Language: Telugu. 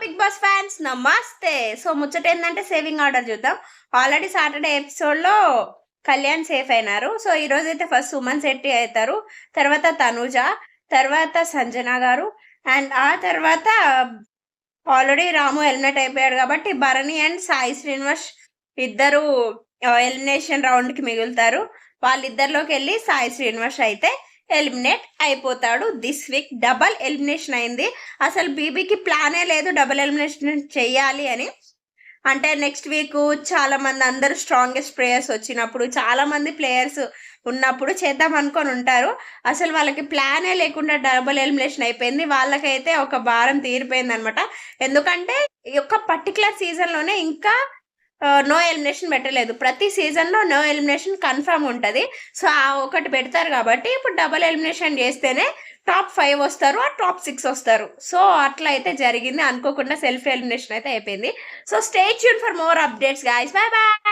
బిగ్ బాస్ ఫ్యాన్స్ నమస్తే. సో ముచ్చట ఏంటంటే సేవింగ్ ఆర్డర్ చూద్దాం. ఆల్రెడీ సాటర్డే ఎపిసోడ్ లో కళ్యాణ్ సేఫ్ అయినారు. సో ఈ రోజు అయితే ఫస్ట్ సుమన్ శెట్టి అవుతారు, తర్వాత తనుజ, తర్వాత సంజన గారు, అండ్ ఆ తర్వాత ఆల్రెడీ రాము ఎలిమినేట్ అయిపోయాడు కాబట్టి భరణి అండ్ సాయి శ్రీనివాస్ ఇద్దరు ఎలిమినేషన్ రౌండ్ కి మిగులుతారు. వాళ్ళిద్దరిలోకి వెళ్ళి సాయి శ్రీనివాస్ అయితే ఎలిమినేట్ అయిపోతాడు. దిస్ వీక్ డబల్ ఎలిమినేషన్ అయింది. అసలు బీబీకి ప్లానే లేదు డబల్ ఎలిమినేషన్ చెయ్యాలి అని. అంటే నెక్స్ట్ వీక్ చాలా మంది అందరూ స్ట్రాంగెస్ట్ ప్లేయర్స్ వచ్చినప్పుడు, చాలా మంది ప్లేయర్స్ ఉన్నప్పుడు చేద్దాం అనుకొని ఉంటారు. అసలు వాళ్ళకి ప్లానే లేకుండా డబుల్ ఎలిమినేషన్ అయిపోయింది. వాళ్ళకైతే ఒక భారం తీరిపోయింది అనమాట. ఎందుకంటే ఈ యొక్క పర్టికులర్ సీజన్ లోనే ఇంకా నో ఎలిమినేషన్ పెట్టలేదు. ప్రతి సీజన్ లో నో ఎలిమినేషన్ కన్ఫర్మ్ ఉంటది. సో ఆ ఒకటి పెడతారు కాబట్టి ఇప్పుడు డబుల్ ఎలిమినేషన్ చేస్తేనే టాప్ 5 వస్తారు, ఆ టాప్ 6 వస్తారు. సో అట్లా అయితే జరిగింది. అనుకోకుండా సెల్ఫ్ ఎలిమినేషన్ అయితే అయిపోయింది. So stay tune for more updates guys. By by.